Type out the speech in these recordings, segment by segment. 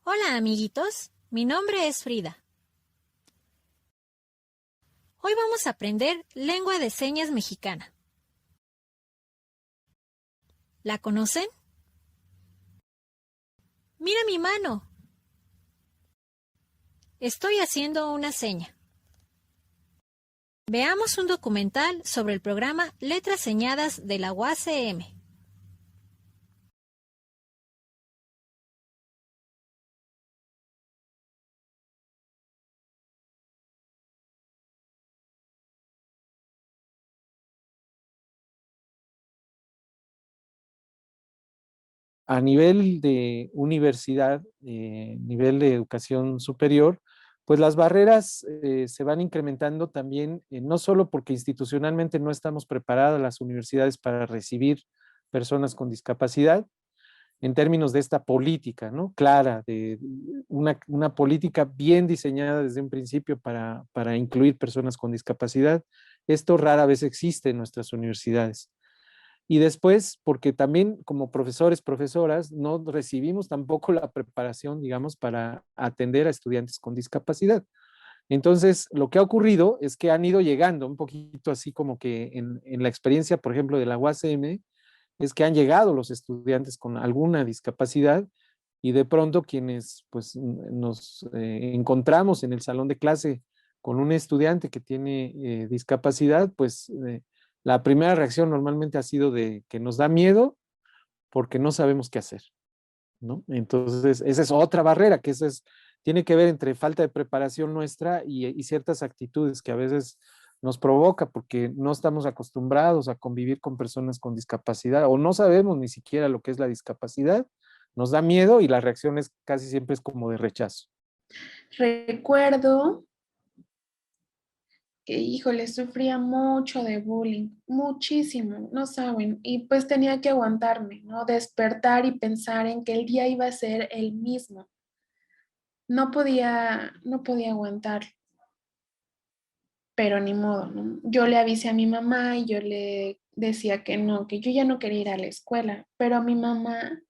Hola amiguitos, mi nombre es Frida. Hoy vamos a aprender lengua de señas mexicana. ¿La conocen? Mira mi mano. Estoy haciendo una seña. Veamos un documental sobre el programa Letras Señadas de la UACM. A nivel de universidad, nivel de educación superior, pues las barreras se van incrementando también, no solo porque institucionalmente no estamos preparadas las universidades para recibir personas con discapacidad, en términos de esta política, ¿no? Clara, de una política bien diseñada desde un principio para incluir personas con discapacidad. Esto rara vez existe en nuestras universidades. Y después, porque también como profesores, profesoras, no recibimos tampoco la preparación, digamos, para atender a estudiantes con discapacidad. Entonces, lo que ha ocurrido es que han ido llegando un poquito así como que en la experiencia, por ejemplo, de la UACM, es que han llegado los estudiantes con alguna discapacidad y de pronto quienes pues nos encontramos en el salón de clase con un estudiante que tiene discapacidad, pues la primera reacción normalmente ha sido de que nos da miedo porque no sabemos qué hacer, ¿no? Entonces, esa es otra barrera, que tiene que ver entre falta de preparación nuestra y ciertas actitudes que a veces nos provoca porque no estamos acostumbrados a convivir con personas con discapacidad o no sabemos ni siquiera lo que es la discapacidad, nos da miedo y la reacción es casi siempre es como de rechazo. Recuerdo que, híjole, sufría mucho de bullying, muchísimo, no saben, y pues tenía que aguantarme, ¿no? Despertar y pensar en que el día iba a ser el mismo. No podía aguantar, pero ni modo, ¿no? Yo le avisé a mi mamá y yo le decía que no, que yo ya no quería ir a la escuela, pero mi mamá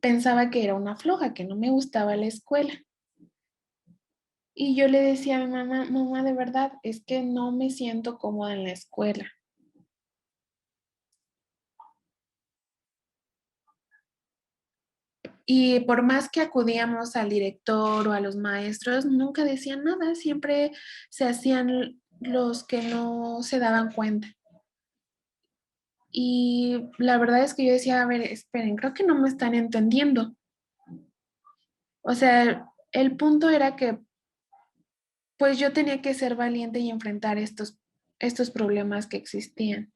pensaba que era una floja, que no me gustaba la escuela. Y yo le decía a mi mamá, mamá, de verdad, es que no me siento cómoda en la escuela. Y por más que acudíamos al director o a los maestros, nunca decían nada, siempre se hacían los que no se daban cuenta. Y la verdad es que yo decía, a ver, esperen, creo que no me están entendiendo. O sea, el punto era que pues yo tenía que ser valiente y enfrentar estos problemas que existían.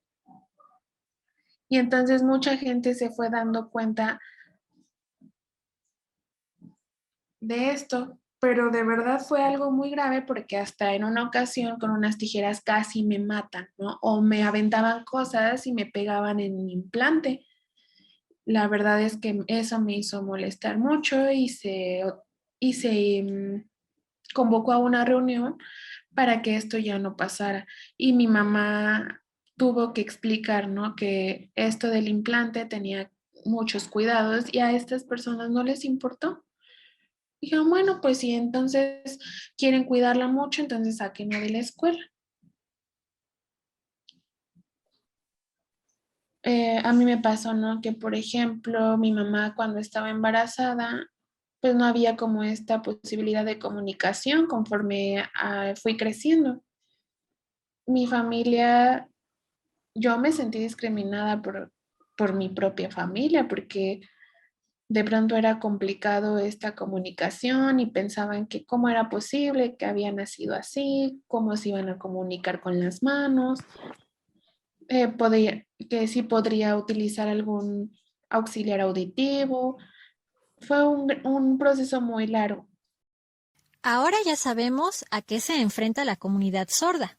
Y entonces mucha gente se fue dando cuenta de esto, pero de verdad fue algo muy grave porque hasta en una ocasión con unas tijeras casi me matan, ¿no? O me aventaban cosas y me pegaban en mi implante. La verdad es que eso me hizo molestar mucho y se convocó a una reunión para que esto ya no pasara. Y mi mamá tuvo que explicar, ¿no? Que esto del implante tenía muchos cuidados y a estas personas no les importó. Dijeron, bueno, pues si entonces quieren cuidarla mucho, entonces sáquenla de la escuela. A mí me pasó, ¿no? Que, por ejemplo, mi mamá cuando estaba embarazada, pues no había como esta posibilidad de comunicación conforme fui creciendo. Mi familia, yo me sentí discriminada por mi propia familia porque de pronto era complicado esta comunicación y pensaban que cómo era posible que había nacido así, cómo se iban a comunicar con las manos, que sí podría utilizar algún auxiliar auditivo. Fue un proceso muy largo. Ahora ya sabemos a qué se enfrenta la comunidad sorda.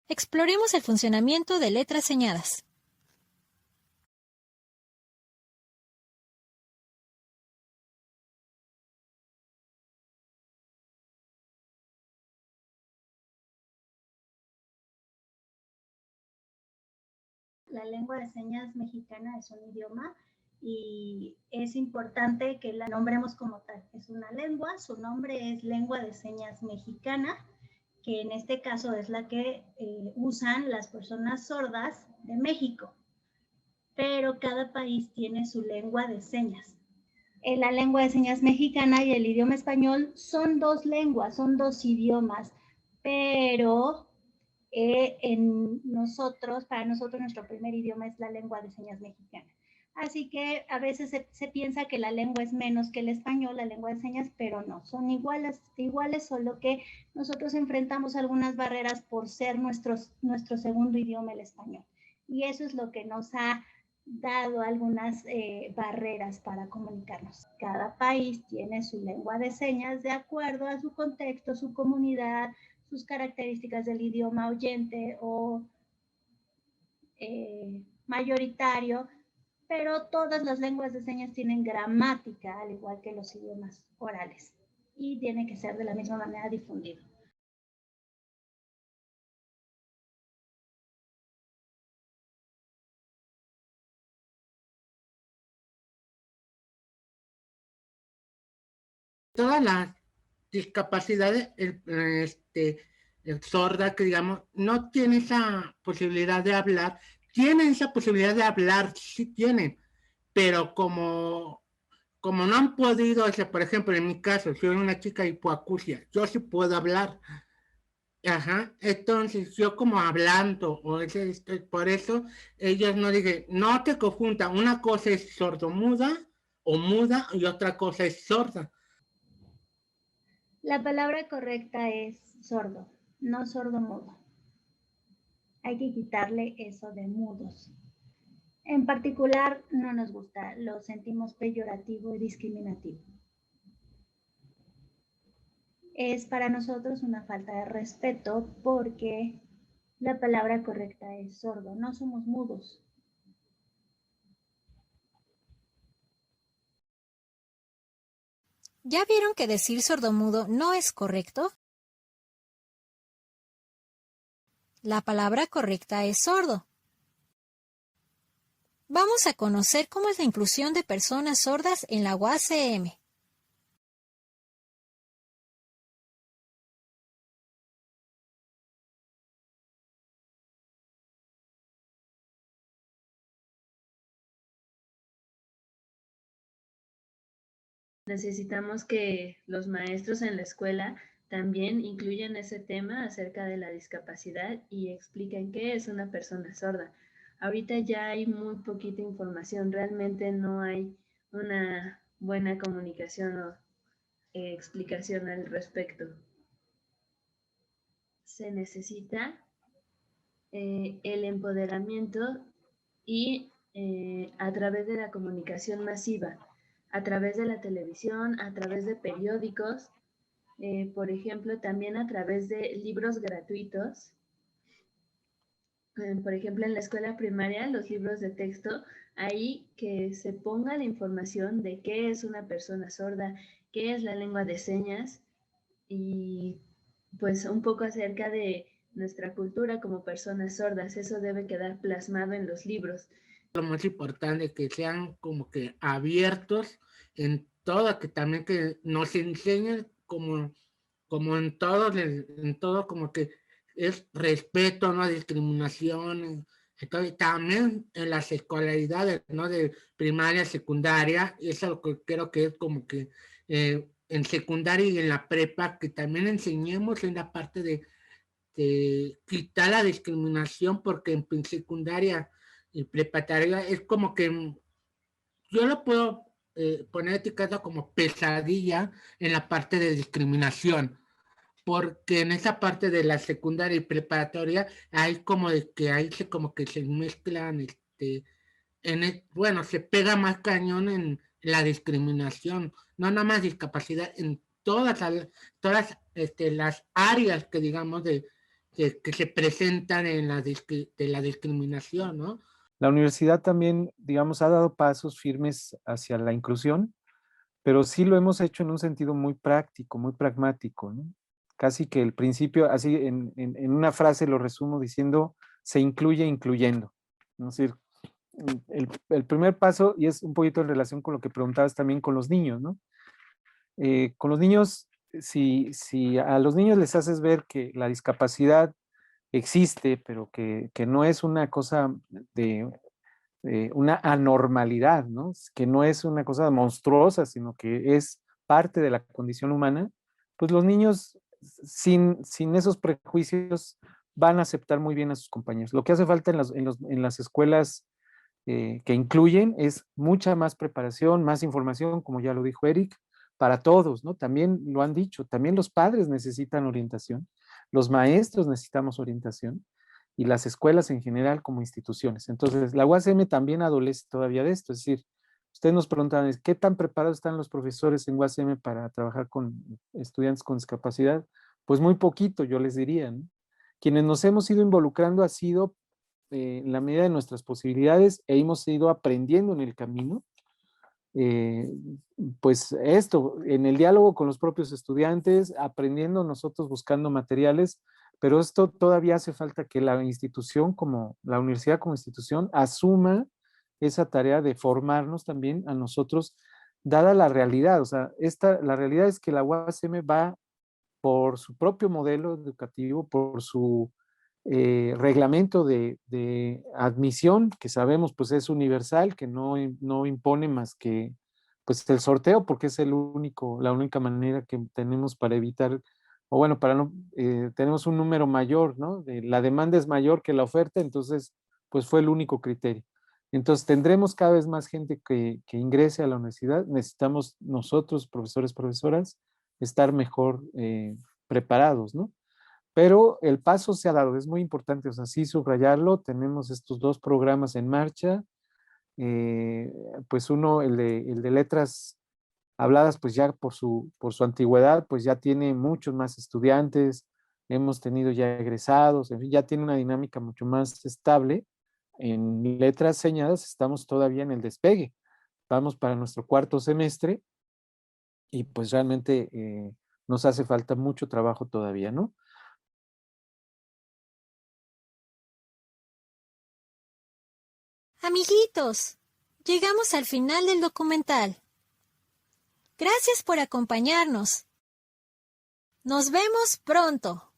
Exploremos el funcionamiento de letras señadas. La lengua de señas mexicana es un idioma y es importante que la nombremos como tal. Es una lengua, su nombre es Lengua de Señas Mexicana, que en este caso es la que usan las personas sordas de México, pero cada país tiene su lengua de señas. La lengua de señas mexicana y el idioma español son dos lenguas, son dos idiomas, pero para nosotros nuestro primer idioma es la lengua de señas mexicana. Así que a veces se piensa que la lengua es menos que el español, la lengua de señas, pero no, son iguales, solo que nosotros enfrentamos algunas barreras por ser nuestro segundo idioma, el español. Y eso es lo que nos ha dado algunas barreras para comunicarnos. Cada país tiene su lengua de señas de acuerdo a su contexto, su comunidad, sus características del idioma oyente o mayoritario, pero todas las lenguas de señas tienen gramática, al igual que los idiomas orales, y tiene que ser de la misma manera difundido. Todas las discapacidades sorda, que digamos, no tiene esa posibilidad de hablar, tienen esa posibilidad de hablar, sí tienen, pero como no han podido, o sea, por ejemplo, en mi caso, soy una chica hipoacusia, yo sí puedo hablar. Ajá, entonces yo como hablando, por eso ellos no dicen, no te confundan, una cosa es sordomuda o muda y otra cosa es sorda. La palabra correcta es sordo, no sordomudo. Hay que quitarle eso de mudos. En particular, no nos gusta, lo sentimos peyorativo y discriminativo. Es para nosotros una falta de respeto porque la palabra correcta es sordo, no somos mudos. ¿Ya vieron que decir sordomudo no es correcto? La palabra correcta es sordo. Vamos a conocer cómo es la inclusión de personas sordas en la UACM. Necesitamos que los maestros en la escuela también incluyan ese tema acerca de la discapacidad y expliquen qué es una persona sorda. Ahorita ya hay muy poquita información, realmente no hay una buena comunicación o explicación al respecto. Se necesita el empoderamiento y a través de la comunicación masiva, a través de la televisión, a través de periódicos, por ejemplo, también a través de libros gratuitos. Por ejemplo, en la escuela primaria, los libros de texto, ahí que se ponga la información de qué es una persona sorda, qué es la lengua de señas y pues un poco acerca de nuestra cultura como personas sordas. Eso debe quedar plasmado en los libros. Lo más importante es que sean como que abiertos en todo, que también que nos enseñen como en todo como que es respeto, no discriminación. Entonces también en las escolaridades, ¿no? De primaria, secundaria, eso es lo que creo que es como que en secundaria y en la prepa, que también enseñemos en la parte de quitar la discriminación, porque en secundaria y preparatoria es como que yo lo puedo poner etiqueta como pesadilla en la parte de discriminación, porque en esa parte de la secundaria y preparatoria hay como de que ahí como que se mezclan, bueno, se pega más cañón en la discriminación, no nada más discapacidad, en todas las áreas que digamos que se presentan en de la discriminación, ¿no? La universidad también, digamos, ha dado pasos firmes hacia la inclusión, pero sí lo hemos hecho en un sentido muy práctico, muy pragmático, ¿no? Casi que el principio, así en una frase lo resumo diciendo, se incluye incluyendo. ¿No? Es decir, el primer paso, y es un poquito en relación con lo que preguntabas también con los niños, ¿no? Con los niños, si a los niños les haces ver que la discapacidad existe, pero que no es una cosa de una anormalidad, ¿no? Que no es una cosa monstruosa, sino que es parte de la condición humana, pues los niños sin esos prejuicios van a aceptar muy bien a sus compañeros. Lo que hace falta en las escuelas que incluyen es mucha más preparación, más información, como ya lo dijo Eric, para todos, ¿no? También lo han dicho, también los padres necesitan orientación, los maestros necesitamos orientación y las escuelas en general como instituciones. Entonces, la UASM también adolece todavía de esto, es decir, ustedes nos preguntan, ¿qué tan preparados están los profesores en UASM para trabajar con estudiantes con discapacidad? Pues muy poquito, yo les diría, ¿no? Quienes nos hemos ido involucrando ha sido en la medida de nuestras posibilidades e hemos ido aprendiendo en el camino. Pues esto, en el diálogo con los propios estudiantes, aprendiendo nosotros buscando materiales, pero esto todavía hace falta que la institución como la universidad como institución asuma esa tarea de formarnos también a nosotros, dada la realidad. O sea, la realidad es que la UASM va por su propio modelo educativo, por su reglamento de admisión, que sabemos pues es universal, que no impone más que pues el sorteo, porque es la única manera que tenemos para evitar, o bueno, para no, tenemos un número mayor, ¿no? La demanda es mayor que la oferta, entonces pues fue el único criterio. Entonces tendremos cada vez más gente que ingrese a la universidad, necesitamos nosotros, profesores, profesoras, estar mejor preparados, ¿no? Pero el paso se ha dado, es muy importante, o sea, sí subrayarlo, tenemos estos dos programas en marcha, eh, pues uno, el de letras habladas, pues ya por su antigüedad, pues ya tiene muchos más estudiantes, hemos tenido ya egresados, en fin, ya tiene una dinámica mucho más estable. En letras señadas estamos todavía en el despegue, vamos para nuestro cuarto semestre y pues realmente nos hace falta mucho trabajo todavía, ¿no? Amiguitos, llegamos al final del documental. Gracias por acompañarnos. Nos vemos pronto.